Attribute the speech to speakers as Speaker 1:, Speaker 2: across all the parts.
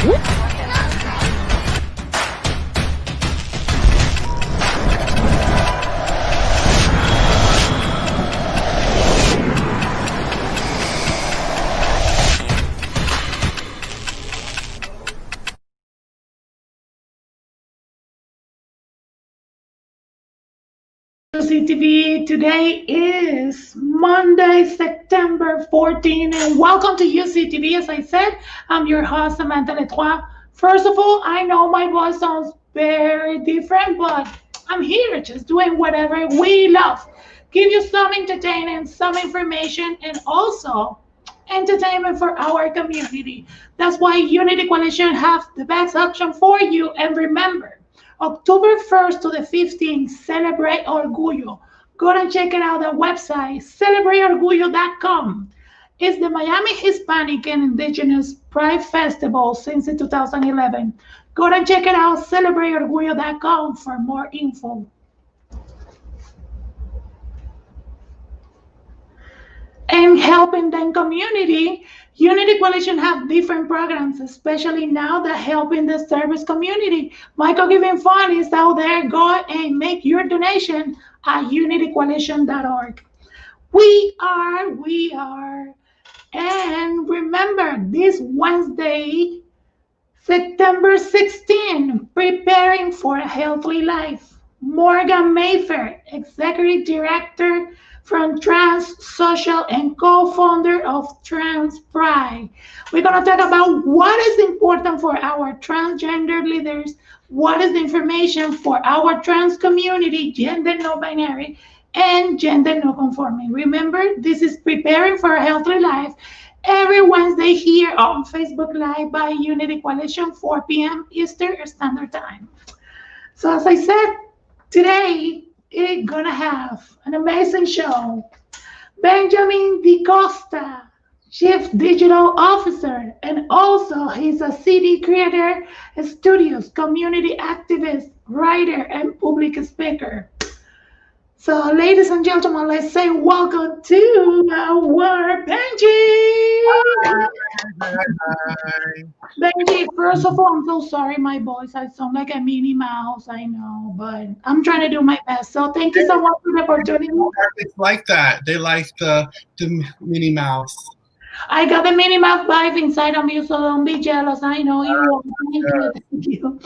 Speaker 1: UCTV. Today is Monday, September 14, and welcome to UCTV. As I said, I'm your host, Samantha Letroy. First of all, I know my voice sounds very different, but I'm here just doing whatever we love. Give you some entertainment, some information, and also entertainment for our community. That's why Unity Coalition have the best option for you. And remember, October 1st to the 15th, celebrate Orgullo. Go and check it out, the website, celebrateorgullo.com. It's the Miami Hispanic and Indigenous Pride Festival since 2011. Go and check it out, celebrateorgullo.com for more info. And helping the community, Unity Coalition have different programs, especially now that helping the service community. Michael Giving Fund is out there. Go and make your donation at unitycoalition.org. We are. And remember, this Wednesday, September 16, preparing for a healthy life. Morgan Mayfair, Executive Director from Trans Social and co-founder of Trans Pride. We're going to talk about what is important for our transgender leaders, what is the information for our trans community, gender non-binary, and gender non-conforming. Remember, this is Preparing for a Healthy Life every Wednesday here on Facebook Live by Unity Coalition, 4 p.m. Eastern Standard Time. So as I said, today, we're gonna have an amazing show. Benjamin DiCosta, Chief Digital Officer, and also he's a CD creator, studios, community activist, writer, and public speaker. So, ladies and gentlemen, let's say welcome to our Benji.
Speaker 2: Hi.
Speaker 1: Benji, first of all, I'm so sorry my voice. I sound like a Minnie Mouse, I know, but I'm trying to do my best. So thank you so much for the opportunity.
Speaker 2: It's like that. They like the Minnie Mouse.
Speaker 1: I got the Minnie Mouse vibe inside of me, so don't be jealous. I know you will. Thank you.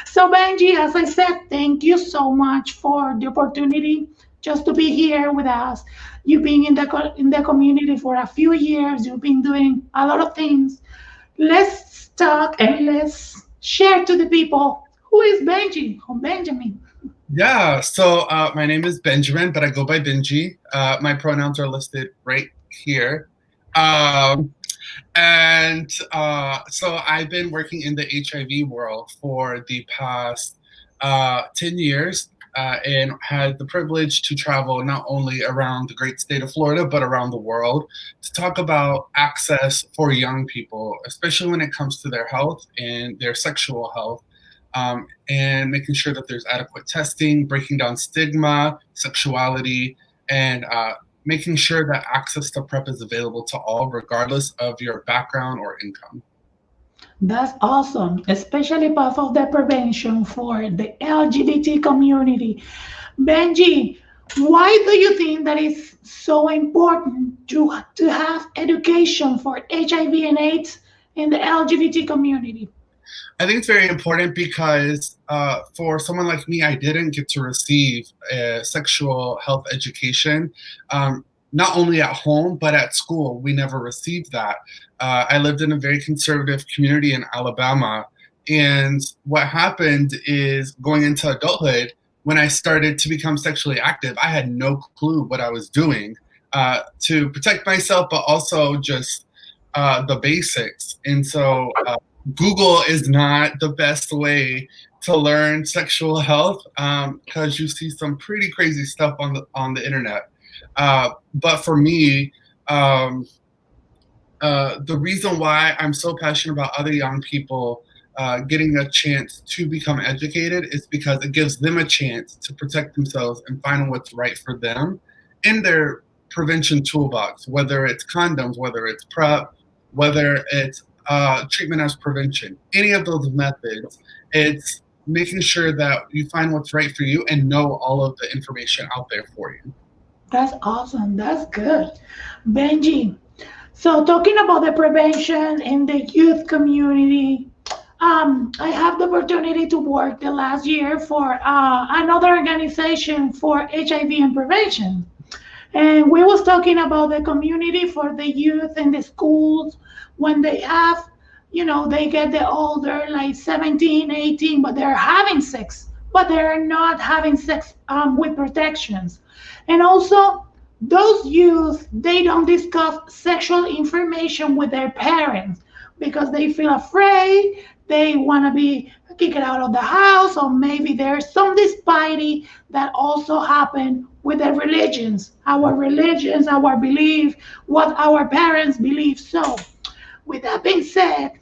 Speaker 1: So Benji, as I said, thank you so much for the opportunity just to be here with us. You've been in the community for a few years. You've been doing a lot of things. Let's talk and let's share to the people who is Benji or Benjamin.
Speaker 2: Yeah. So my name is Benjamin, but I go by Benji. My pronouns are listed right here. So I've been working in the HIV world for the past 10 years. And had the privilege to travel not only around the great state of Florida, but around the world to talk about access for young people, especially when it comes to their health and their sexual health, and making sure that there's adequate testing, breaking down stigma, sexuality, and making sure that access to PrEP is available to all, regardless of your background or income.
Speaker 1: That's awesome, especially part of the prevention for the LGBT community. Benji, why do you think that it's so important to have education for HIV and AIDS in the LGBT community?
Speaker 2: I think it's very important because for someone like me, I didn't get to receive sexual health education. Not only at home, but at school. We never received that. I lived in a very conservative community in Alabama. And what happened is going into adulthood, when I started to become sexually active, I had no clue what I was doing to protect myself, but also just the basics. And so Google is not the best way to learn sexual health because you see some pretty crazy stuff on the internet. But for me, the reason why I'm so passionate about other young people getting a chance to become educated is because it gives them a chance to protect themselves and find what's right for them in their prevention toolbox, whether it's condoms, whether it's PrEP, whether it's treatment as prevention. Any of those methods, it's making sure that you find what's right for you and know all of the information out there for you.
Speaker 1: That's awesome. That's good. Benji, so talking about the prevention in the youth community, I have the opportunity to work the last year for another organization for HIV and prevention. And we was talking about the community for the youth in the schools when they have, they get the older, like 17, 18, but they're having sex, but they're not having sex with protections. And also, those youth, they don't discuss sexual information with their parents because they feel afraid, they want to be kicked out of the house, or maybe there's some disparity that also happen with the religions, our belief, what our parents believe. So, with that being said,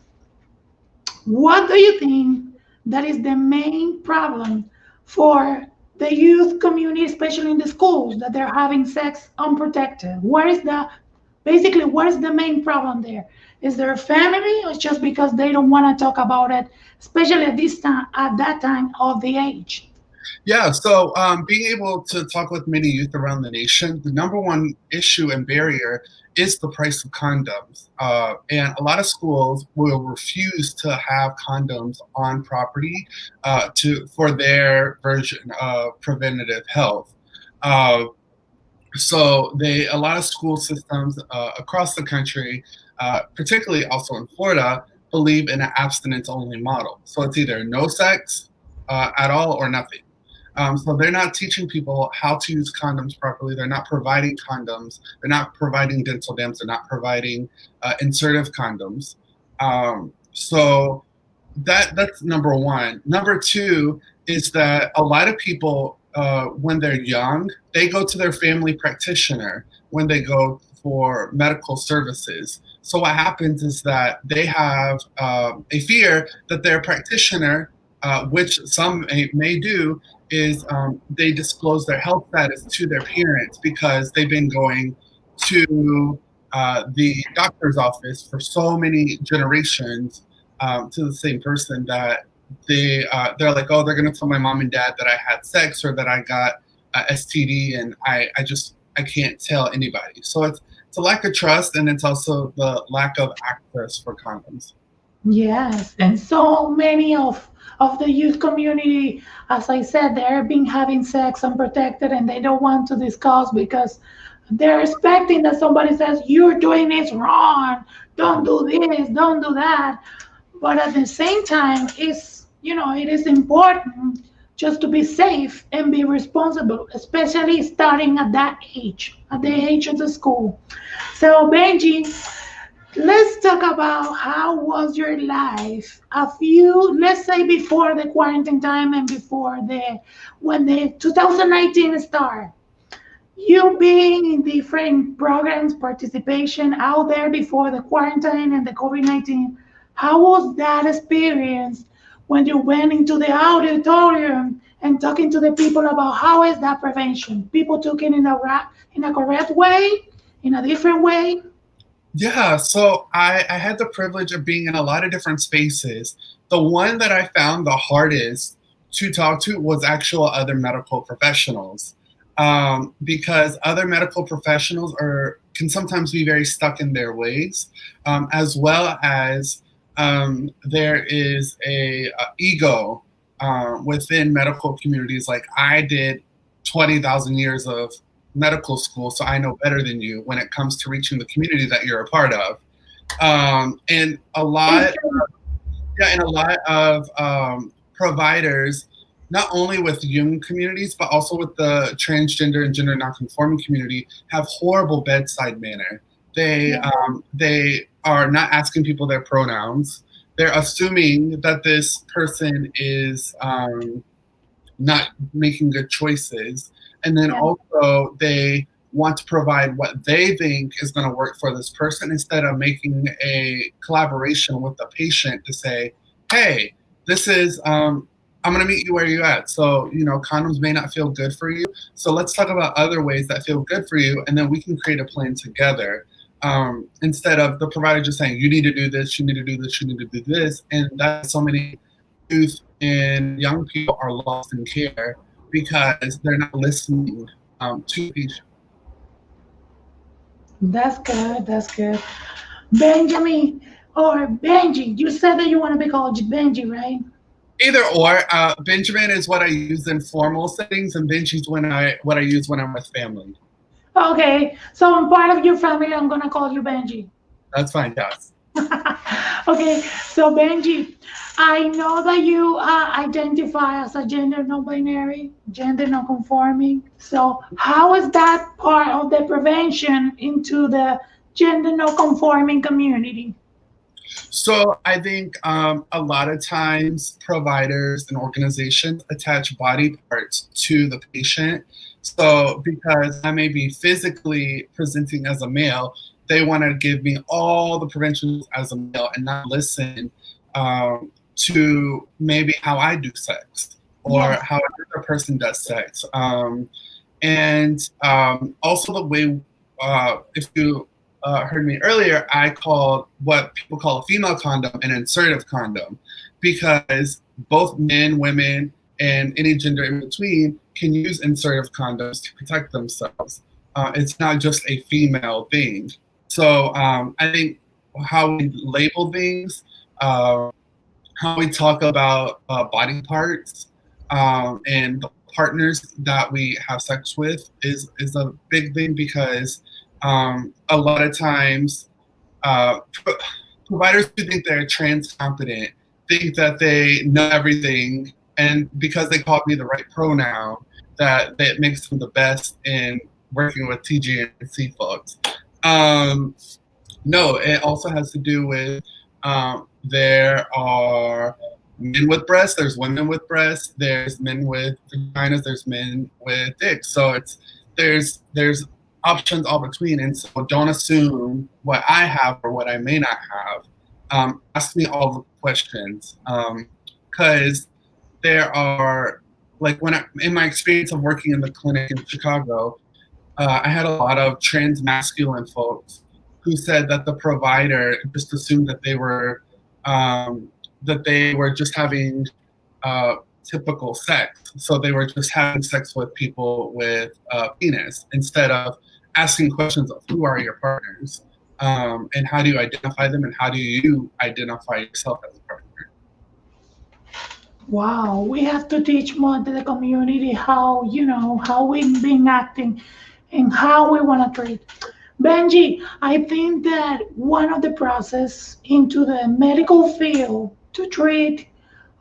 Speaker 1: what do you think that is the main problem for the youth community, especially in the schools, that they're having sex unprotected? What is the main problem there? Is there a family, or just because they don't want to talk about it, especially at this time, at that time of the age?
Speaker 2: Yeah, so being able to talk with many youth around the nation, the number one issue and barrier is the price of condoms. And a lot of schools will refuse to have condoms on property for their version of preventative health. Uh, a lot of school systems across the country, particularly also in Florida, believe in an abstinence-only model. So it's either no sex at all or nothing. So they're not teaching people how to use condoms properly. They're not providing condoms. They're not providing dental dams. They're not providing insertive condoms. So that's number one. Number two is that a lot of people, when they're young, they go to their family practitioner when they go for medical services. So what happens is that they have a fear that their practitioner, which some may do, is they disclose their health status to their parents because they've been going to the doctor's office for so many generations to the same person that they're like, oh, they're gonna tell my mom and dad that I had sex or that I got STD, and I can't tell anybody. So it's a lack of trust, and it's also the lack of access for condoms.
Speaker 1: Yes, and so many of the youth community, as I said, they're been having sex unprotected, and they don't want to discuss because they're expecting that somebody says you're doing this wrong, don't do this, don't do that. But at the same time, it is important just to be safe and be responsible, especially starting at that age, at the age of the school. So Benji, let's talk about how was your life let's say before the quarantine time and before when the 2019 started. You being in different programs, participation out there before the quarantine and the COVID-19, how was that experience when you went into the auditorium and talking to the people about how is that prevention? People took it in a correct way, in a different way?
Speaker 2: Yeah, so I had the privilege of being in a lot of different spaces. The one that I found the hardest to talk to was actual other medical professionals, because other medical professionals can sometimes be very stuck in their ways, as well as there is a ego within medical communities. Like, I did 20,000 years of medical school, so I know better than you when it comes to reaching the community that you're a part of. And a lot, and a lot of providers, not only with young communities, but also with the transgender and gender nonconforming community, have horrible bedside manner. They are not asking people their pronouns. They're assuming that this person is not making good choices. And then also they want to provide what they think is going to work for this person instead of making a collaboration with the patient to say, hey, this is, I'm going to meet you where you're at. So, condoms may not feel good for you. So let's talk about other ways that feel good for you. And then we can create a plan together. instead of the provider just saying, you need to do this, you need to do this, you need to do this. And that's so many youth and young people are lost in care because they're not listening to patients.
Speaker 1: That's good. That's good. Benjamin or Benji, you said that you want to be called Benji, right?
Speaker 2: Either or. Benjamin is what I use in formal settings, and Benji is what I use when I'm with family.
Speaker 1: Okay, so I'm part of your family. I'm gonna call you Benji.
Speaker 2: That's fine, yes.
Speaker 1: Okay, so Benji, I know that you identify as a gender non-binary, gender non-conforming. So how is that part of the prevention into the gender non-conforming community?
Speaker 2: So I think a lot of times providers and organizations attach body parts to the patient. So because I may be physically presenting as a male, they want to give me all the preventions as a male and not listen to maybe how I do sex or
Speaker 1: Yes.
Speaker 2: how another person does sex. Also the way, if you heard me earlier, I called what people call a female condom an insertive condom because both men, women, and any gender in between can use insertive condoms to protect themselves. It's not just a female thing. So I think how we label things, how we talk about body parts, and the partners that we have sex with is a big thing because a lot of times providers who think they're trans competent think that they know everything, and because they called me the right pronoun, that makes them the best in working with TGNC folks. No, it also has to do with there are men with breasts, there's women with breasts, there's men with vaginas, there's men with dicks. So there's options all between, and so don't assume what I have or what I may not have. Ask me all the questions, because there are, like, in my experience of working in the clinic in Chicago, I had a lot of trans masculine folks who said that the provider just assumed that they were just having typical sex. So they were just having sex with people with penis instead of asking questions of who are your partners, and how do you identify them, and how do you identify yourself as a partner.
Speaker 1: Wow, we have to teach more to the community how, how we've been acting and how we want to treat. Benji, I think that one of the process into the medical field to treat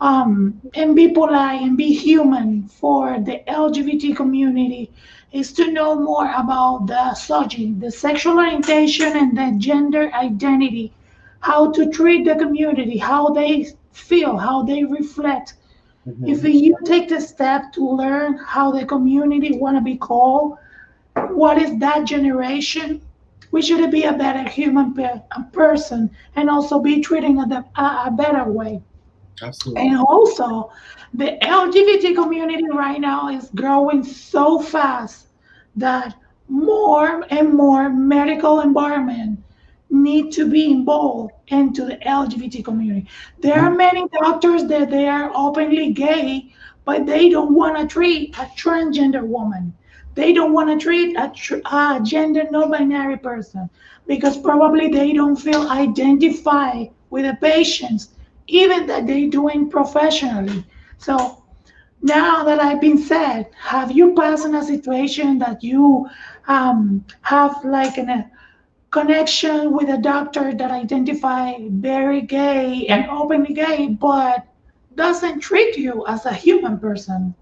Speaker 1: and be polite and be human for the LGBT community is to know more about the subject, the sexual orientation and the gender identity, how to treat the community, how they feel, how they reflect. If
Speaker 2: Mm-hmm.
Speaker 1: you take the step to learn how the community want to be called, what is that generation, we should be a better human a person and also be treating a better way.
Speaker 2: Absolutely.
Speaker 1: And also, the LGBT community right now is growing so fast that more and more medical environment need to be involved into the LGBT community. There are
Speaker 2: Mm-hmm.
Speaker 1: many doctors that they are openly gay, but they don't want to treat a transgender woman. They don't want to treat a gender non-binary person because probably they don't feel identified with the patients, even that they're doing professionally. So now that I've been said, have you passed in a situation that you have like a connection with a doctor that identify very gay and openly gay, but doesn't treat you as a human person?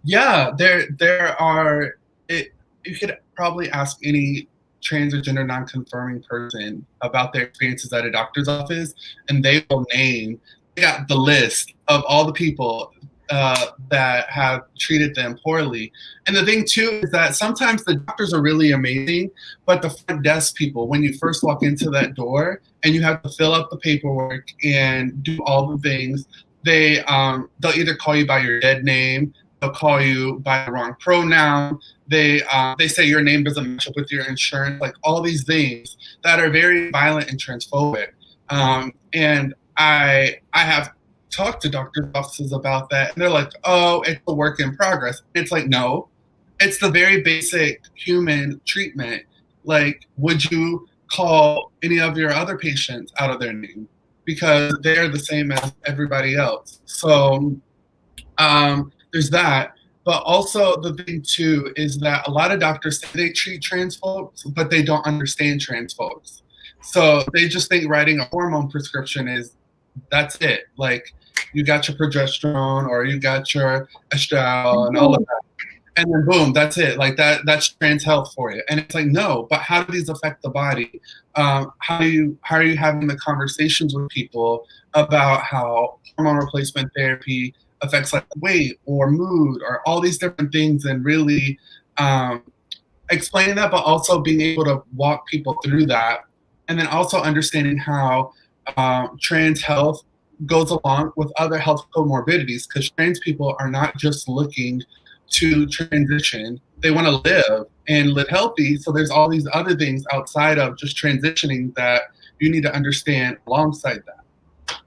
Speaker 2: Yeah, there are. You could probably ask any trans or gender non-conforming person about their experiences at a doctor's office, and they will name. They got the list of all the people that have treated them poorly. And the thing too is that sometimes the doctors are really amazing, but the front desk people, when you first walk into that door and you have to fill out the paperwork and do all the things, they'll either call you by your dead name, they'll call you by the wrong pronoun, they say your name doesn't match up with your insurance, like all these things that are very violent and transphobic. And I have talked to doctors' offices about that, and they're like, "Oh, it's a work in progress." It's like, no, it's the very basic human treatment. Like, would you call any of your other patients out of their name because they're the same as everybody else? So there's that. But also the thing too is that a lot of doctors say they treat trans folks, but they don't understand trans folks. So they just think writing a hormone prescription is that's it. Like you got your progesterone or you got your estradiol and all of that. And then boom, that's it. Like that's trans health for you. And it's like, no, but how do these affect the body? How are you having the conversations with people about how hormone replacement therapy affects like weight or mood or all these different things, and really explaining that, but also being able to walk people through that, and then also understanding how trans health goes along with other health comorbidities, because trans people are not just looking to transition, they want to live and live healthy. So there's all these other things outside of just transitioning that you need to understand alongside that.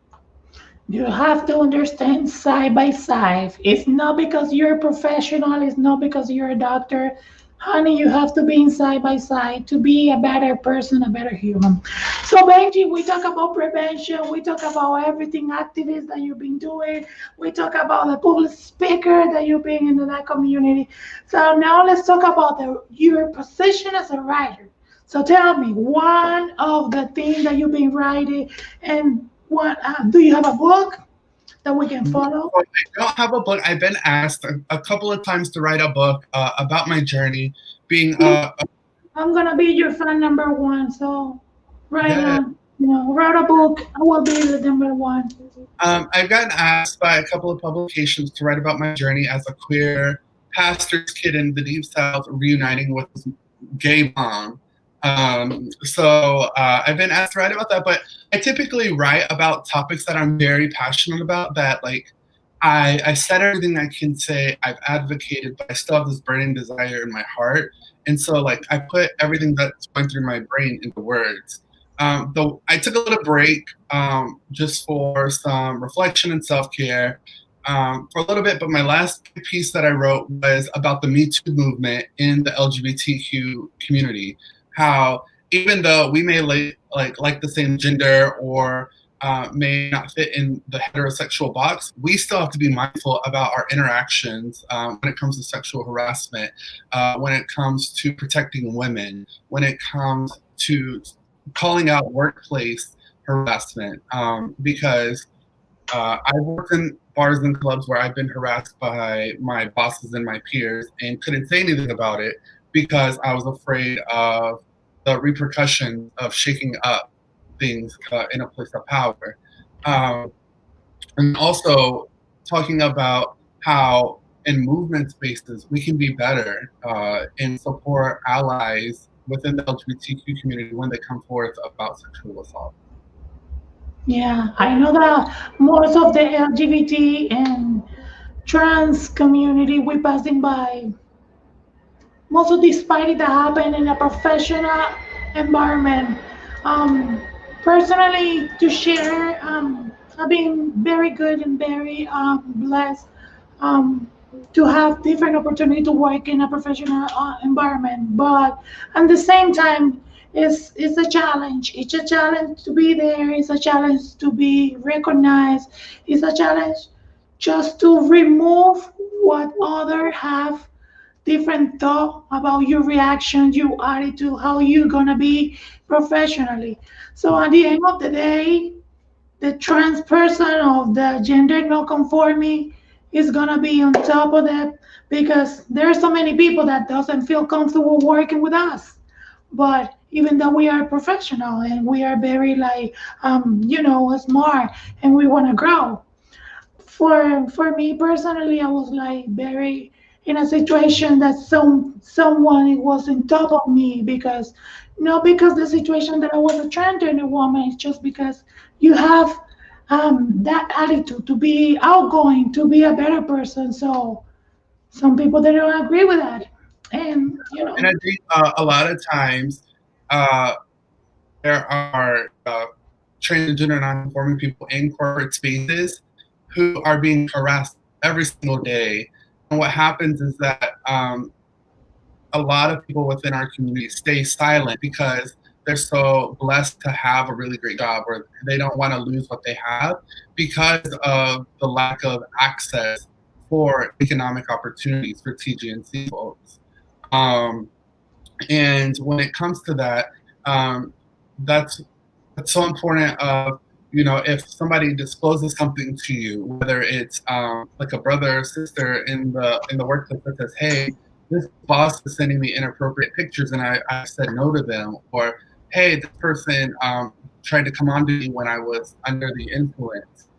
Speaker 1: You have to understand side by side. It's not because you're a professional, it's not because you're a doctor. Honey, you have to be in side by side to be a better person, a better human. So, Benji, we talk about prevention, we talk about everything activists that you've been doing, we talk about the public speaker that you've been in that community. So, now let's talk about your position as a writer. So, tell me one of the things that you've been writing, and what do you have a book that we can follow?
Speaker 2: I don't have a book. I've been asked a couple of times to write a book about my journey being
Speaker 1: I'm gonna be your fan number one. So right
Speaker 2: yeah.
Speaker 1: on, write a book. I will be the number one.
Speaker 2: I've gotten asked by a couple of publications to write about my journey as a queer pastor's kid in the Deep South reuniting with his gay mom. So I've been asked to write about that, but I typically write about topics that I'm very passionate about, that like I said everything I can say, I've advocated, but I still have this burning desire in my heart. And so like I put everything that's going through my brain into words. Though I took a little break just for some reflection and self-care for a little bit, but my last piece that I wrote was about the Me Too movement in the LGBTQ community. How even though we may like the same gender or may not fit in the heterosexual box, we still have to be mindful about our interactions when it comes to sexual harassment, when it comes to protecting women, when it comes to calling out workplace harassment, because I've worked in bars and clubs where I've been harassed by my bosses and my peers and couldn't say anything about it because I was afraid of the repercussions of shaking up things in a place of power. And also talking about how in movement spaces we can be better and support allies within the LGBTQ community when they come forth about sexual assault.
Speaker 1: Yeah, I know that most of the LGBT and trans community we passing by most of this party that happen in a professional environment. Um, Personally, to share, I've been very good and very blessed um, to have different opportunity to work in a professional environment. But at the same time, it's a challenge. It's a challenge to be there. It's a challenge to be recognized. It's a challenge just to remove what others have different thought about your reaction, your attitude, how you're gonna be professionally. So at the end of the day, the trans person of the gender non conforming is gonna be on top of that because there are so many people that doesn't feel comfortable working with us. But even though we are professional and we are very like smart and we want to grow, for me personally, I was like very in a situation that someone was on top of me because not because the situation that I was a transgender woman, it's just because you have that attitude to be outgoing, to be a better person. So some people they don't agree with that. And
Speaker 2: And I think a lot of times uh, there are transgender non-conforming people in corporate spaces who are being harassed every single day. And what happens is that a lot of people within our community stay silent because they're so blessed to have a really great job, or they don't want to lose what they have because of the lack of access for economic opportunities for TGNC folks. Um, and when it comes to that, um, that's so important. If somebody discloses something to you, whether it's like a brother or sister in the workplace that says, "Hey, this boss is sending me inappropriate pictures, and I said no to them," or "Hey, this person tried to come on to me when I was under the influence."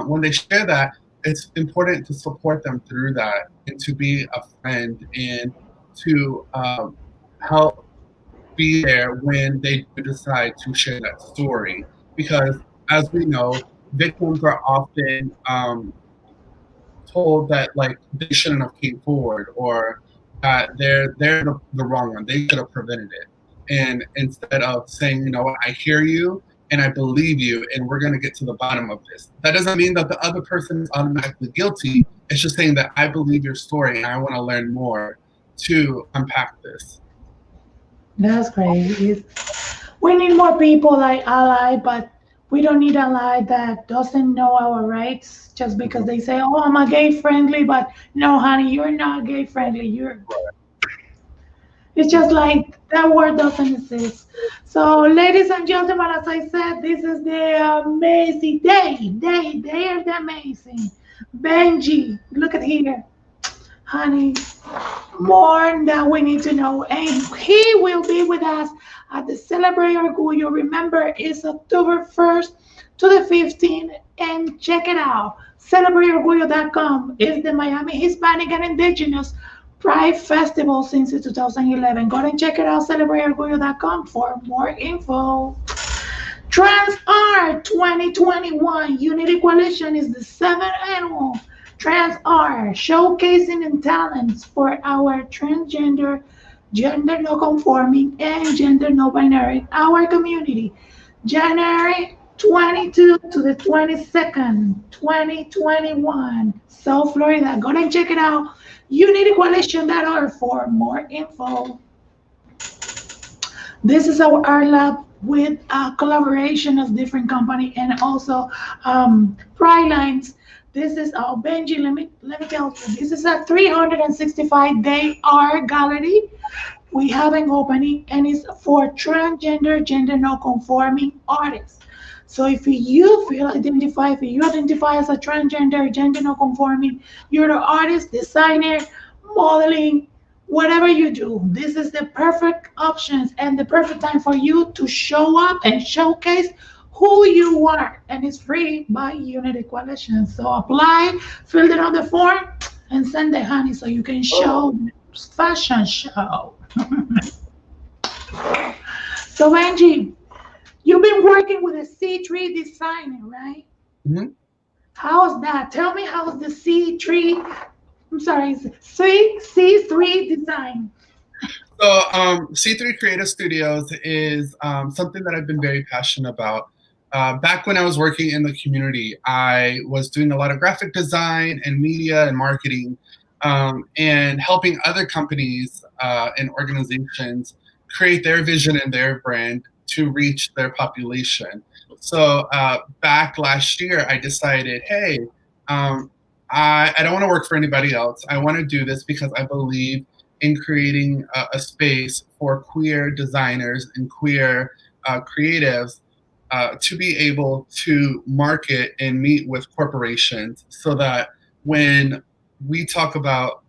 Speaker 2: When they share that, it's important to support them through that and to be a friend and to help be there when they do decide to share that story. Because as we know, victims are often told that like they shouldn't have came forward, or that they're the wrong one. They should have prevented it. And instead of saying, you know what, I hear you and I believe you, and we're going to get to the bottom of this. That doesn't mean that the other person is automatically guilty. It's just saying that I believe your story and I want to learn more to unpack this.
Speaker 1: that's great. We need more people like ally, but we don't need ally that doesn't know our rights just because
Speaker 2: Mhm.
Speaker 1: they say, "Oh, I'm a gay friendly," but no, honey, you're not gay friendly. You're. It's just like that word doesn't exist. So, ladies and gentlemen, as I said, this is the amazing day of the amazing. Benji, look at here, honey, more that we need to know. And he will be with us at the Celebrate Orgullo. Remember, it's October 1st to the 15th. And check it out. CelebrateOrgullo.com is the Miami Hispanic and Indigenous Pride Festival since 2011. Go and check it out, CelebrateOrgullo.com for more info. Trans Art 2021 Unity Coalition is the seventh annual Trans Art showcasing and talents for our transgender, gender no conforming, and gender no binary, our community. January 22 to the 22nd, 2021, South Florida. Go and check it out. UnityCoalition.org for more info. This is our art lab with a collaboration of different company and also Pride Lines. This is our Benji. Let me tell you, this is a 365-day art gallery. We have an opening and it's for transgender, gender non-conforming artists. So if you identify as a transgender, gender non-conforming, you're the artist, designer, modeling, whatever you do, this is the perfect options and the perfect time for you to show up and showcase who you are. And it's free by Unity Coalition. So apply, fill it on the form, and send it, honey, so you can show fashion show. So Angie, you've been working with a C3 designer, right?
Speaker 2: Mhm.
Speaker 1: How's that? Tell me how's the C3, I'm sorry, C3 design.
Speaker 2: So, C3 Creative Studios is something that I've been very passionate about. Back when I was working in the community, I was doing a lot of graphic design and media and marketing, and helping other companies and organizations create their vision and their brand to reach their population. So, back last year, I decided, hey, I don't want to work for anybody else. I want to do this because I believe in creating a space for queer designers and queer creatives to be able to market and meet with corporations, so that when we talk about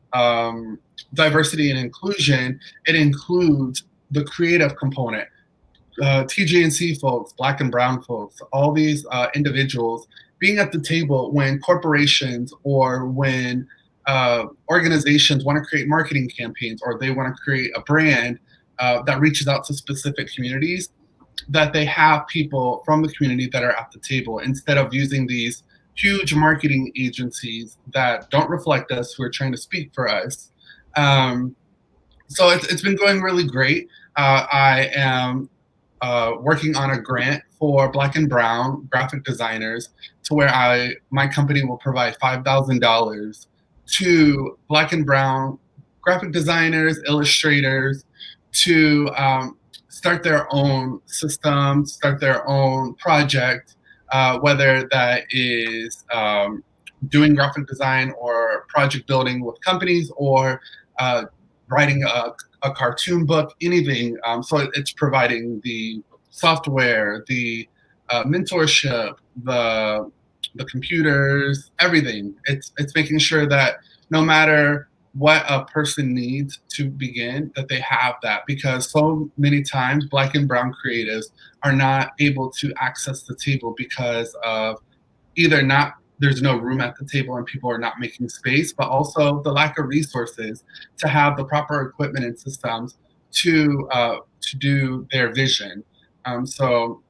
Speaker 2: diversity and inclusion, it includes the creative component. TJNC folks, Black and Brown folks, all these individuals being at the table when corporations or when organizations want to create marketing campaigns, or they want to create a brand that reaches out to specific communities, that they have people from the community that are at the table instead of using these huge marketing agencies that don't reflect us, who are trying to speak for us. Um, So it's been going really great. I am working on a grant for Black and Brown graphic designers, to where my company will provide $5,000 to Black and Brown graphic designers, illustrators, to start their own system, start their own project, whether that is doing graphic design or project building with companies, or uh, writing a cartoon book, anything. So it's providing the software, the mentorship, the computers, everything. It's making sure that no matter what a person needs to begin, that they have that, because so many times Black and Brown creatives are not able to access the table because of either not there's no room at the table and people are not making space, but also the lack of resources to have the proper equipment and systems to do their vision. So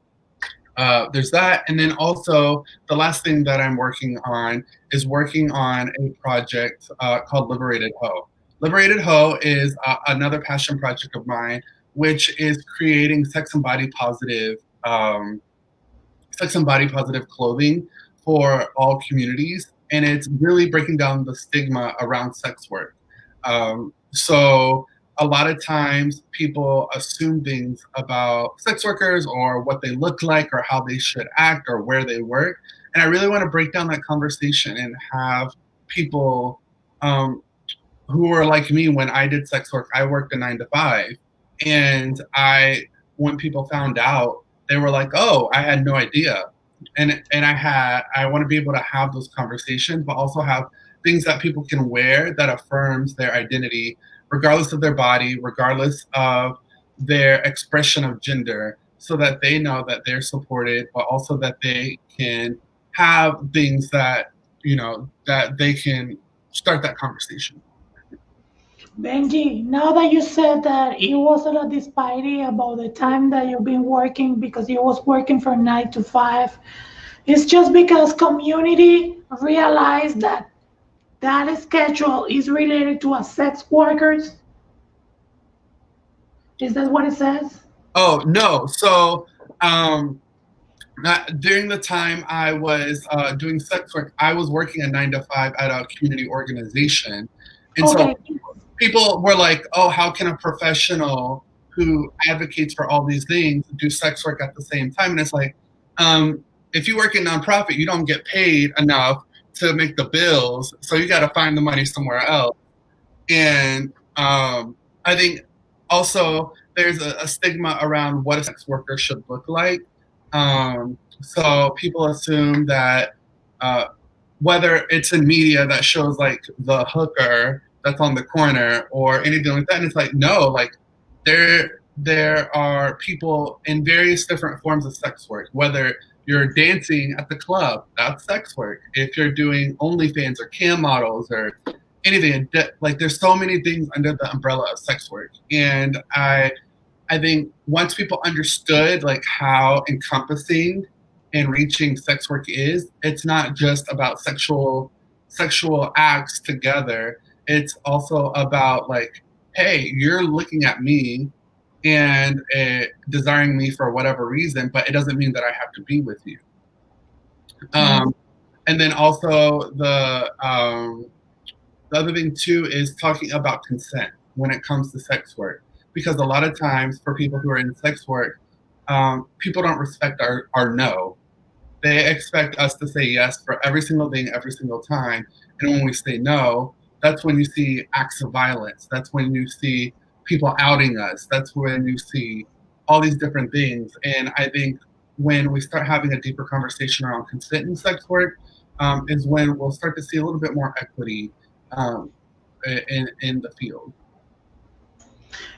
Speaker 2: there's that, and then also the last thing that I'm working on is working on a project called Liberated Ho. Liberated Ho is another passion project of mine, which is creating sex and body positive clothing for all communities, and it's really breaking down the stigma around sex work. So a lot of times people assume things about sex workers, or what they look like, or how they should act, or where they work. And I really want to break down that conversation and have people um, who were like me. When I did sex work, I worked a 9 to 5, and when people found out, they were like, "Oh, I had no idea." And I want to be able to have those conversations, but also have things that people can wear that affirms their identity, regardless of their body, regardless of their expression of gender, so that they know that they're supported, but also that they can have things that that they can start that conversation.
Speaker 1: Benji, now that you said that it wasn't a disparity about the time that you've been working because you was working from 9 to 5, it's just because community realized that that schedule is related to a sex workers. Is that what it says?
Speaker 2: Oh no! So um, during the time I was doing sex work, I was working a 9 to 5 at a community organization, and so
Speaker 1: Okay.
Speaker 2: people were like, "Oh, how can a professional who advocates for all these things do sex work at the same time?" And it's like, if you work in nonprofit, you don't get paid enough to make the bills, so you got to find the money somewhere else. And I think also there's a stigma around what a sex worker should look like. So people assume that uh, whether it's in media that shows like the hooker that's on the corner or anything like that, and it's like, no, like there are people in various different forms of sex work. Whether you're dancing at the club, that's sex work. If you're doing OnlyFans or cam models or anything, like there's so many things under the umbrella of sex work. And I think once people understood like how encompassing and reaching sex work is, it's not just about sexual acts together. It's also about like, hey, you're looking at me and desiring me for whatever reason, but it doesn't mean that I have to be with you. And then also the other thing too is talking about consent when it comes to sex work, because a lot of times for people who are in sex work, people don't respect our no. They expect us to say yes for every single thing, every single time. And when we say no, that's when you see acts of violence. That's when you see people outing us. That's when you see all these different things. And I think when we start having a deeper conversation around consent in sex work, is when we'll start to see a little bit more equity um, in the field.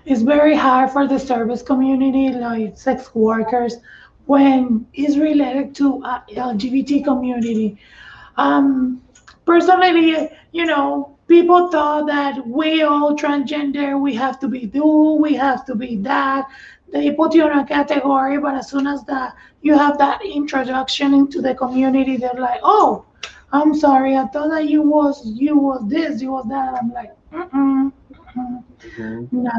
Speaker 1: It's very hard for the service community, like sex workers, when it's related to LGBT community. Um, Personally, people thought that we all transgender, we have to be we have to be that. They put you in a category, but as soon as that you have that introduction into the community, they're like, "Oh, I'm sorry, I thought that you was this, you was that." I'm like, mm-mm, mm-mm.
Speaker 2: Mhm.
Speaker 1: Yeah.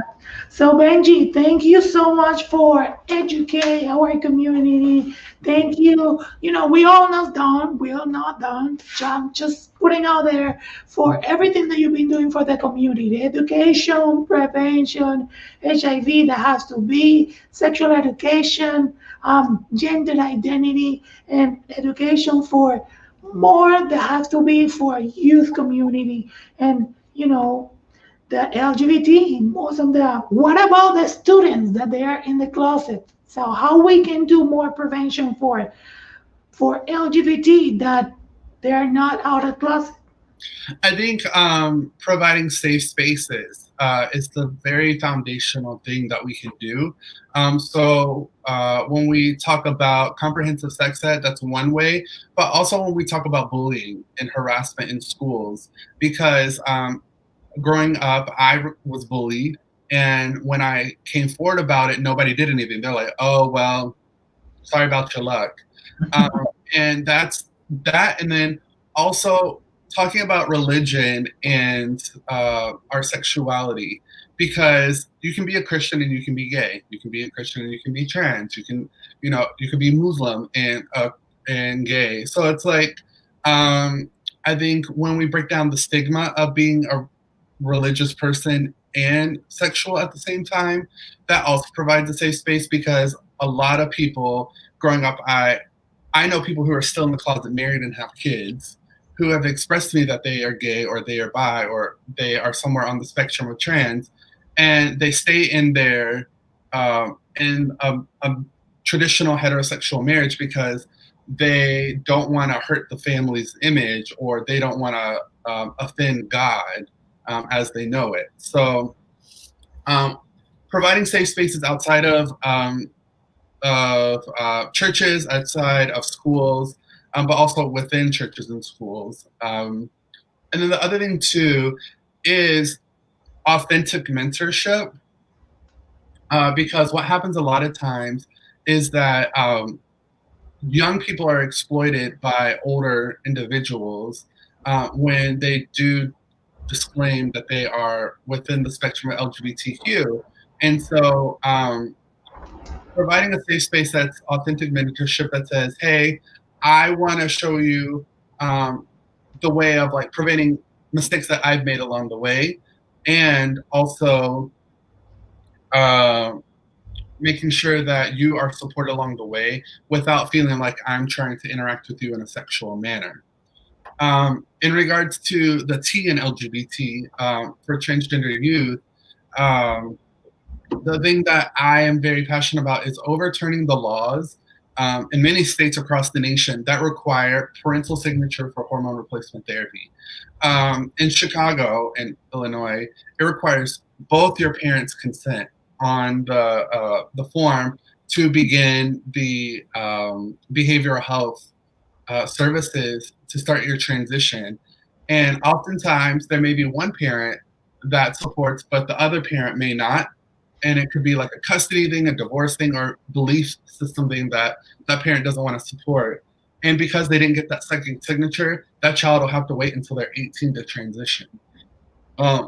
Speaker 1: So Benji, thank you so much for educate our community. Thank you. You know, we all not done. We are not done. I'm just putting out there for everything that you've been doing for the community. Education, prevention, HIV that has to be, sexual education, gender identity, and education for more that has to be for youth community. And you know, the LGBT, most of the, what about the students that they are in the closet? So how we can do more prevention for LGBT that they are not out of closet?
Speaker 2: I think providing safe spaces is the very foundational thing that we can do. When we talk about comprehensive sex ed, that's one way, but also when we talk about bullying and harassment in schools, because growing up, I was bullied. And when I came forward about it, nobody did anything. They're like, oh, well, sorry about your luck. Um, and that's that. And then also talking about religion and our sexuality, because you can be a Christian and you can be gay. You can be a Christian and you can be trans. You can, you can be Muslim and gay. So it's like, I think when we break down the stigma of being a religious person and sexual at the same time, that also provides a safe space, because a lot of people growing up, I know people who are still in the closet, married and have kids, who have expressed to me that they are gay or they are bi or they are somewhere on the spectrum of trans, and they stay in their in a traditional heterosexual marriage because they don't want to hurt the family's image, or they don't want to offend God as they know it. So um, providing safe spaces outside of churches, outside of schools, but also within churches and schools. And then the other thing too is authentic mentorship, because what happens a lot of times is that young people are exploited by older individuals when they do disclaim that they are within the spectrum of LGBTQ. And so providing a safe space that's authentic mentorship that says, hey, I want to show you the way of like preventing mistakes that I've made along the way, and also uh, making sure that you are supported along the way without feeling like I'm trying to interact with you in a sexual manner. In regards to the T in LGBT for transgender youth, um, the thing that I am very passionate about is overturning the laws in many states across the nation that require parental signature for hormone replacement therapy. In Chicago and Illinois, it requires both your parents' consent on the form to begin the behavioral health services to start your transition. And oftentimes, there may be one parent that supports, but the other parent may not, and it could be like a custody thing, a divorce thing, or belief system thing that that parent doesn't want to support. And because they didn't get that second signature, that child will have to wait until they're 18 to transition,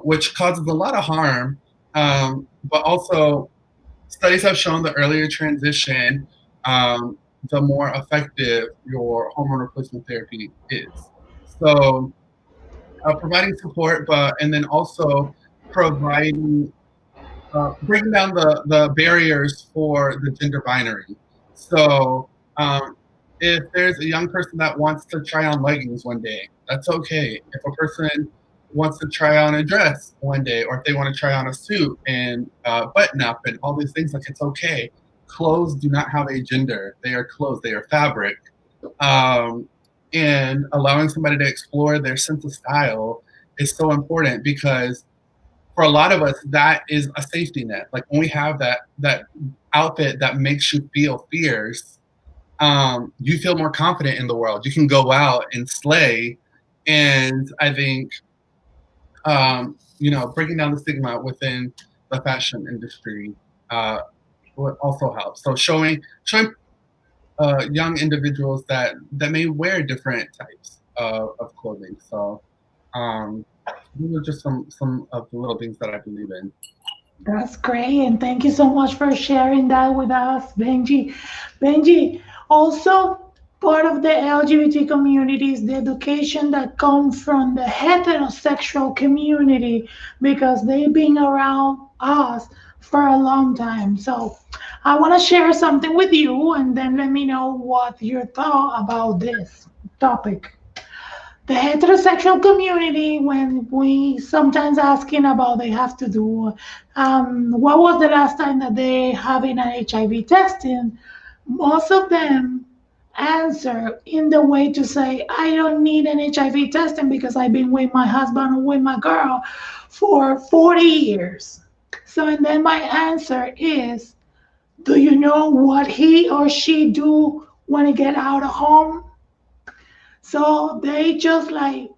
Speaker 2: which causes a lot of harm. But also, studies have shown the earlier transition, the more effective your hormone replacement therapy is. So, providing support, but and then also providing breaking down the barriers for the gender binary. So if there's a young person that wants to try on leggings one day, that's okay. If a person wants to try on a dress one day, or if they want to try on a suit and button up and all these things, like it's okay. Clothes do not have a gender. They are clothes. They are fabric. Um, and allowing somebody to explore their sense of style is so important, because for a lot of us, that is a safety net. Like when we have that outfit that makes you feel fierce, you feel more confident in the world. You can go out and slay. And I think breaking down the stigma within the fashion industry would also help. So showing young individuals that may wear different types of clothing. So these are just some of the little things that I believe in.
Speaker 1: That's great, and thank you so much for sharing that with us, Benji. Benji, also part of the LGBT community is the education that comes from the heterosexual community because they've been around us for a long time. So I want to share something with you, and then let me know what your thought about this topic. The heterosexual community, when we sometimes asking about they have to do what was the last time that they having an HIV testing, most of them answer in the way to say I don't need an HIV testing because I've been with my husband or with my girl for 40 years. So and then my answer is, do you know what he or she do when he get out of home? So they just like,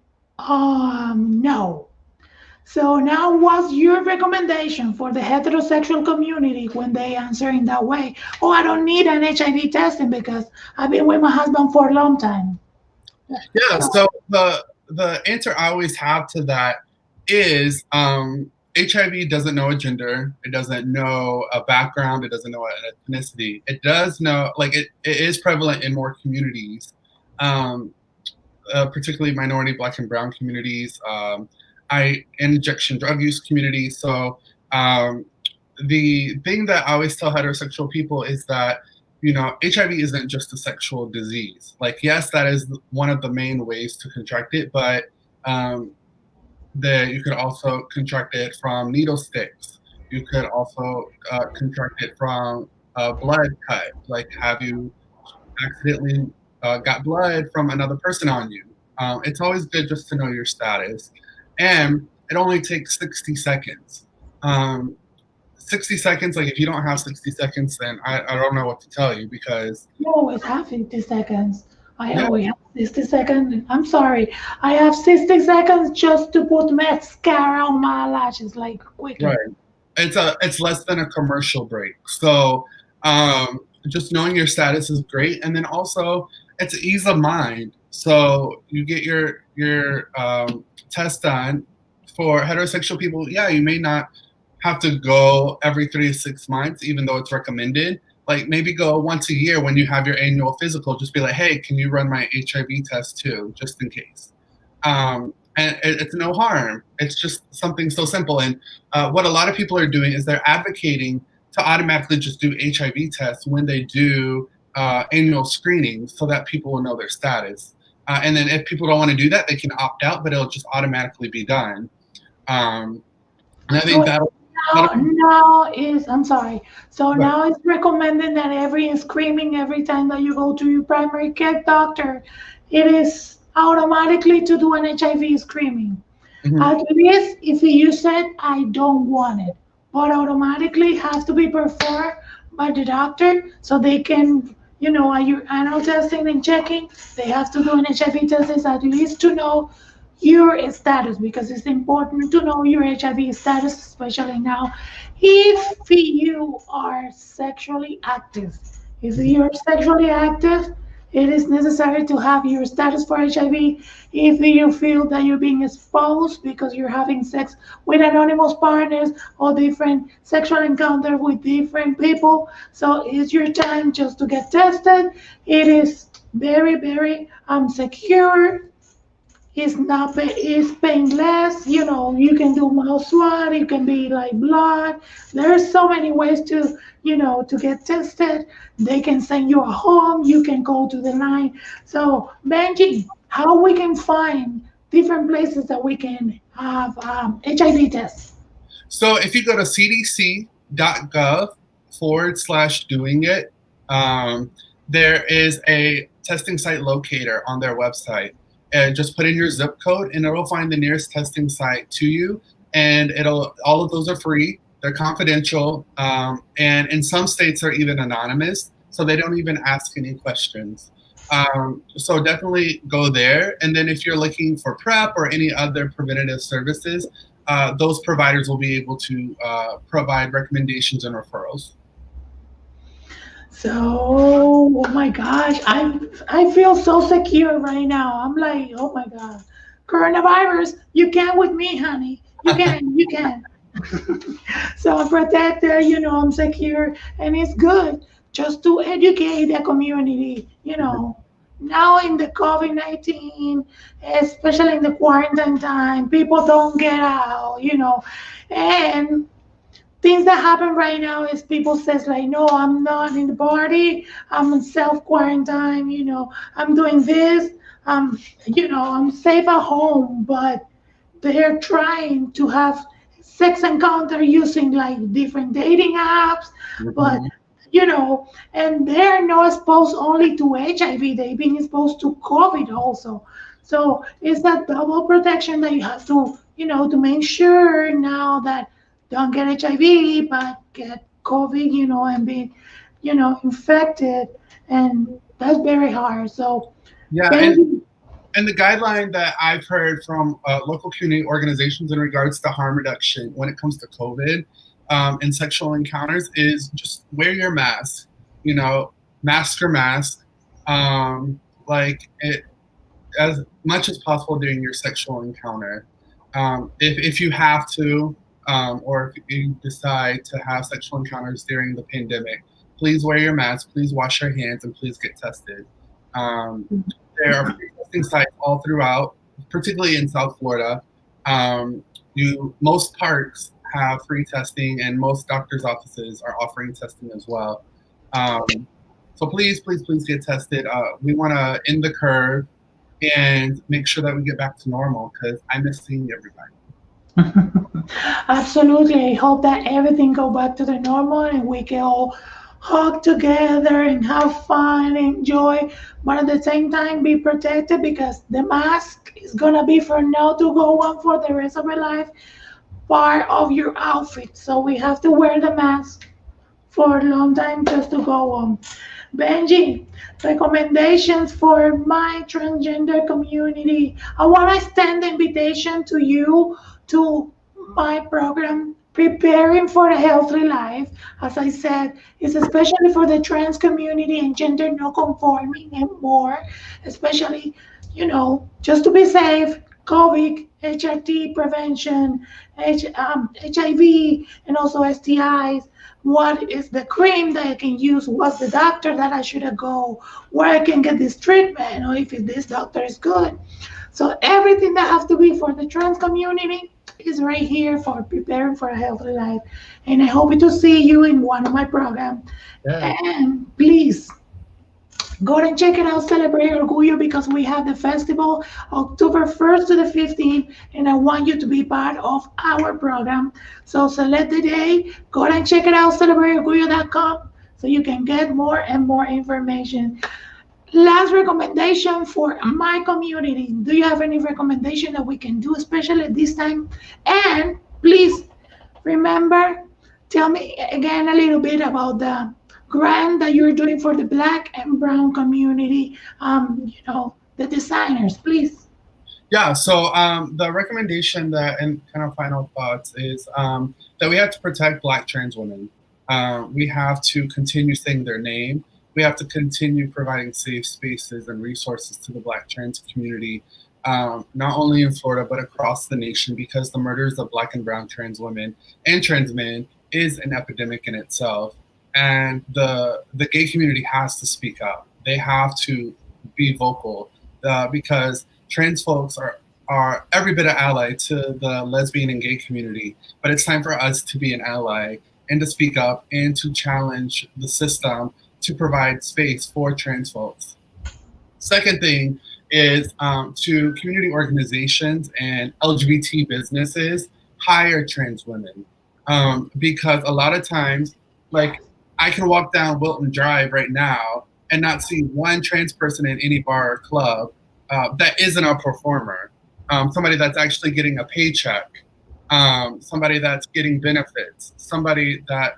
Speaker 1: no. So now what's your recommendation for the heterosexual community when they answer in that way? Oh, I don't need an HIV testing because I've been with my husband for a long time.
Speaker 2: Yeah.
Speaker 1: So,
Speaker 2: So the answer I always have to that is HIV doesn't know a gender. It doesn't know a background. It doesn't know an ethnicity. It does know, like, it is prevalent in more communities, um, particularly minority, Black and Brown communities, injection drug use communities. So um, the thing that I always tell heterosexual people is that, you know, HIV isn't just a sexual disease. Like, yes, that is one of the main ways to contract it, but um, you could also contract it from needle sticks. You could also contract it from a blood cut. Like, have you accidentally got blood from another person on you? It's always good just to know your status. And it only takes 60 seconds. Um, 60 seconds, like, if you don't have 60 seconds, then I don't know what to tell you, because
Speaker 1: you always have 50 seconds. I
Speaker 2: yeah,
Speaker 1: always have 60 seconds. I'm sorry. I have 60 seconds just to put mascara on my lashes, like
Speaker 2: right.
Speaker 1: quickly.
Speaker 2: It's less than a commercial break. So just knowing your status is great, and then also it's ease of mind. So you get your test done. For heterosexual people, yeah, you may not have to go every 3 to 6 months, even though it's recommended. Like, maybe go once a year when you have your annual physical. Just be like, hey, can you run my HIV test too, just in case. And it's no harm. It's just something so simple. And what a lot of people are doing is they're advocating to automatically just do HIV tests when they do annual screenings, so that people will know their status. And then if people don't want to do that, they can opt out, but it'll just automatically be done. Um, and I
Speaker 1: So
Speaker 2: think that'll
Speaker 1: now is, I'm sorry. So
Speaker 2: right.
Speaker 1: now it's recommended that every screaming every time that you go to your primary care doctor, it is automatically to do an HIV screening.
Speaker 2: Mhm.
Speaker 1: At least if you said I don't want it, but automatically has to be performed by the doctor so they can, are you anal testing and checking? They have to do an HIV test at least to know your status because it's important to know your HIV status, especially now if you are sexually active. If you're sexually active, it is necessary to have your status for HIV. If you feel that you're being exposed because you're having sex with anonymous partners or different sexual encounter with different people, so it's your time just to get tested. It is very, very secure. It's not it's painless. You can do mouth swab. It can be like blood. There's so many ways to get tested. They can send you a home. You can go to the line. So Benji, how we can find different places that we can have HIV tests?
Speaker 2: So if you go to cdc.gov/doing it, um, there is a testing site locator on their website. And just put in your zip code, and it'll find the nearest testing site to you. And all of those are free. They're confidential, and in some states they're even anonymous, so they don't even ask any questions. So definitely go there. And then if you're looking for PrEP or any other preventative services, those providers will be able to provide recommendations and referrals.
Speaker 1: So, oh my gosh, I feel so secure right now. I'm like, oh my god. coronavirus, you can with me, honey. You can. So I'm protected, I'm secure, and it's good just to educate the community, Now in the COVID-19, especially in the quarantine time, people don't get out, and things that happen right now is people says like, no, I'm not in the party, I'm in self quarantine, I'm doing this, I'm safe at home, but they're trying to have sex encounter using like different dating apps, but
Speaker 2: Mhm.
Speaker 1: and they're not exposed only to HIV, they've been exposed to COVID also. So it's that double protection that you have to make sure now that don't get HIV, but get COVID, and be, infected, and that's very hard. So,
Speaker 2: Yeah,
Speaker 1: Benji,
Speaker 2: and the guideline that I've heard from local community organizations in regards to harm reduction when it comes to COVID and sexual encounters is just wear your mask. You know, mask your mask, like it, as much as possible during your sexual encounter. If you have to, or if you decide to have sexual encounters during the pandemic, please wear your mask, please wash your hands, and please get tested. Um, there are free testing sites all throughout, particularly in South Florida. Most parks have free testing, and most doctors' offices are offering testing as well. Um, so please, please, please get tested. We want to end the curve and make sure that we get back to normal because I miss seeing everybody.
Speaker 1: absolutely. I hope that everything go back to the normal and we can all hug together and have fun, enjoy, but at the same time be protected because the mask is gonna be for now to go on for the rest of your life, part of your outfit. So we have to wear the mask for a long time just to go on. Benji, recommendations for my transgender community. I want to extend the invitation to you to my program, Preparing for a Healthy Life. As I said, it's especially for the trans community and gender non conforming and more, especially, just to be safe, COVID, HRT prevention, HIV, and also STIs. What is the cream that I can use? What's the doctor that I should go? Where I can get this treatment, or if this doctor is good. So everything that has to be for the trans community is right here for preparing for a healthy life. And I hope to see you in one of my programs.
Speaker 2: Yeah.
Speaker 1: And please go and check it out, Celebrate Orgullo, because we have the festival October 1st to the 15th, and I want you to be part of our program. So select the day, go and check it out, celebrateorgullo.com, so you can get more and more information. Last recommendation for my community. Do you have any recommendation that we can do, especially this time? And please remember, tell me again a little bit about the grant that you're doing for the Black and Brown community. The designers, please.
Speaker 2: Yeah, so the recommendation that, and kind of final thoughts is that we have to protect Black trans women. We have to continue saying their name. We have to continue providing safe spaces and resources to the Black trans community, not only in Florida, but across the nation, because the murders of Black and Brown trans women and trans men is an epidemic in itself. And the gay community has to speak up. They have to be vocal because trans folks are every bit an ally to the lesbian and gay community, but it's time for us to be an ally and to speak up and to challenge the system to provide space for trans folks. Second thing is to community organizations and LGBT businesses hire trans women because a lot of times, like I can walk down Wilton Drive right now and not see one trans person in any bar or club that isn't a performer, somebody that's actually getting a paycheck, somebody that's getting benefits, somebody that,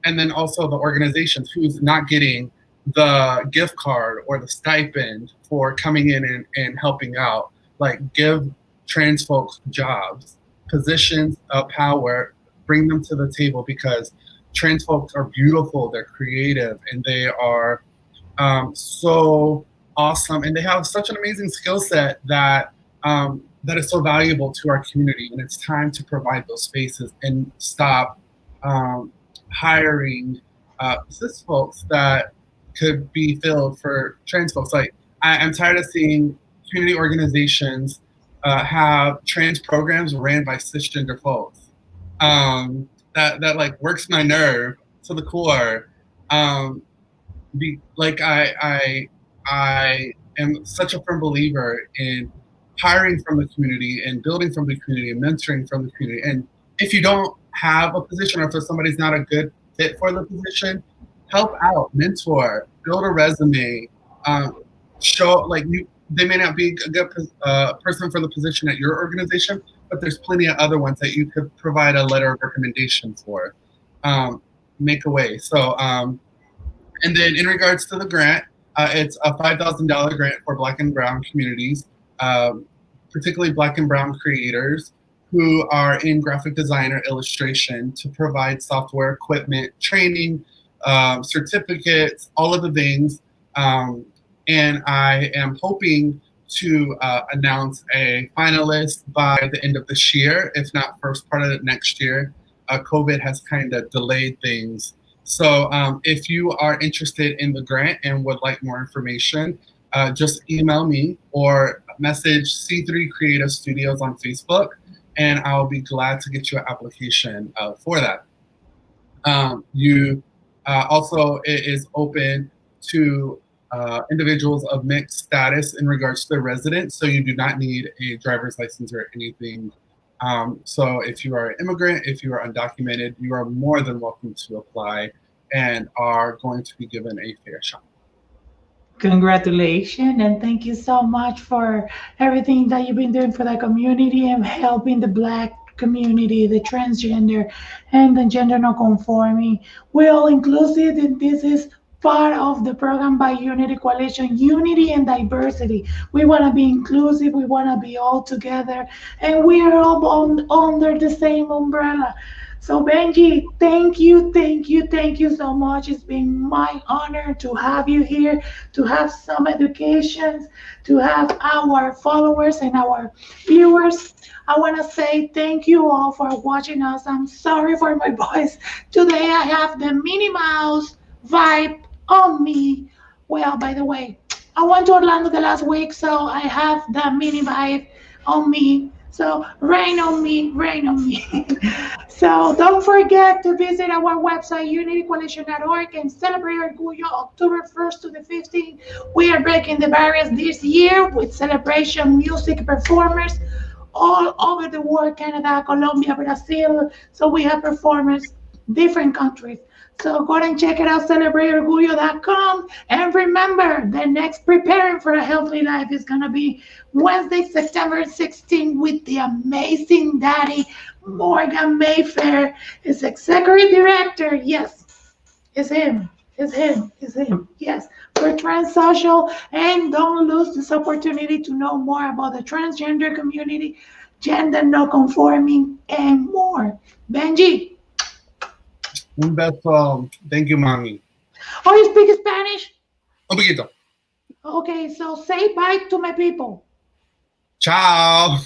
Speaker 2: and then also the organizations who's not getting the gift card or the stipend for coming in and helping out. Like give trans folks jobs, positions of power, bring them to the table because trans folks are beautiful, they're creative, and they are so awesome, and they have such an amazing skill set that that is so valuable to our community, and it's time to provide those spaces and stop hiring cis folks that could be filled for trans folks. Like, I'm tired of seeing community organizations have trans programs ran by cisgender folks. That like works my nerve to the core. I am such a firm believer in hiring from the community and building from the community and mentoring from the community. And if you don't have a position, or if somebody's not a good fit for the position, help out, mentor, build a resume, show like they may not be a good person for the position at your organization, but there's plenty of other ones that you could provide a letter of recommendation for. Make a way. So, and then in regards to the grant, it's a $5,000 grant for Black and Brown communities, particularly Black and Brown creators who are in graphic design or illustration, to provide software, equipment, training, certificates, all of the things. And I am hoping to announce a finalist by the end of this year, if not first part of the next year. COVID has kind of delayed things. So if you are interested in the grant and would like more information, just email me or message C3 Creative Studios on Facebook, and I'll be glad to get you an application for that. Also, it is open to individuals of mixed status in regards to their residence, so you do not need a driver's license or anything. So if you are an immigrant, if you are undocumented, you are more than welcome to apply and are going to be given a fair shot.
Speaker 1: Congratulations, and thank you so much for everything that you've been doing for the community and helping the Black community, the transgender, and the gender non-conforming. We're all inclusive, and this is part of the program by Unity Coalition, Unity and Diversity. We want to be inclusive, we want to be all together, and we are all under the same umbrella. So Benji, thank you so much. It's been my honor to have you here, to have some educations, to have our followers and our viewers. I want to say thank you all for watching us. I'm sorry for my voice. Today I have the Minnie Mouse vibe on me. Well, by the way, I went to Orlando the last week, so I have the Minnie vibe on me. So rain on me, rain on me. So don't forget to visit our website, unitycoalition.org, and celebrate Orgullo October 1st to the 15th. We are breaking the barriers this year with celebration music performers all over the world, Canada, Colombia, Brazil. So we have performers, different countries. So go ahead and check it out, celebrateorgullo.com. And remember, the next Preparing for a Healthy Life is going to be Wednesday, September 16th with the amazing daddy, Morgan Mayfair. His executive director, yes, it's him. Yes, for Trans Social. And don't lose this opportunity to know more about the transgender community, gender non-conforming, and more. Benji.
Speaker 2: Un beso. Thank you, mommy.
Speaker 1: Oh, you speak Spanish?
Speaker 2: Un poquito.
Speaker 1: Okay, so say bye to my people.
Speaker 2: Ciao.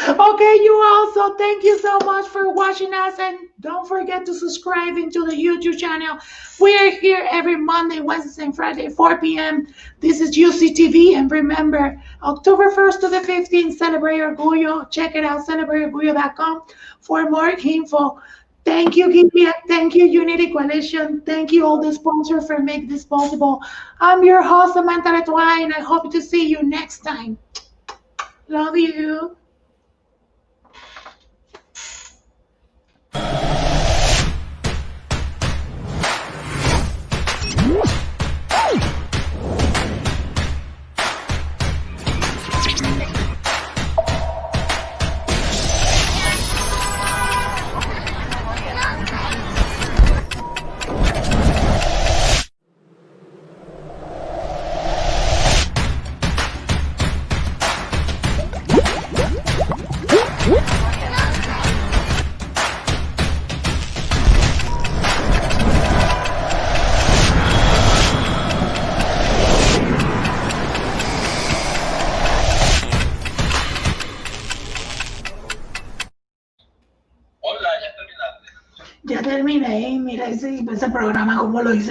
Speaker 1: Okay, you also, thank you so much for watching us, and don't forget to subscribe into the YouTube channel. We are here every Monday, Wednesday, and Friday, 4 p.m. This is UCTV, and remember, October 1st to the 15th, Celebrate Orgullo. Check it out, celebrateorgullo.com for more info. Thank you, Gilead. Thank you, Unity Coalition. Thank you, all the sponsors, for making this possible. I'm your host, Samantha Letois, and I hope to see you next time. Love you. ese programa, como lo dice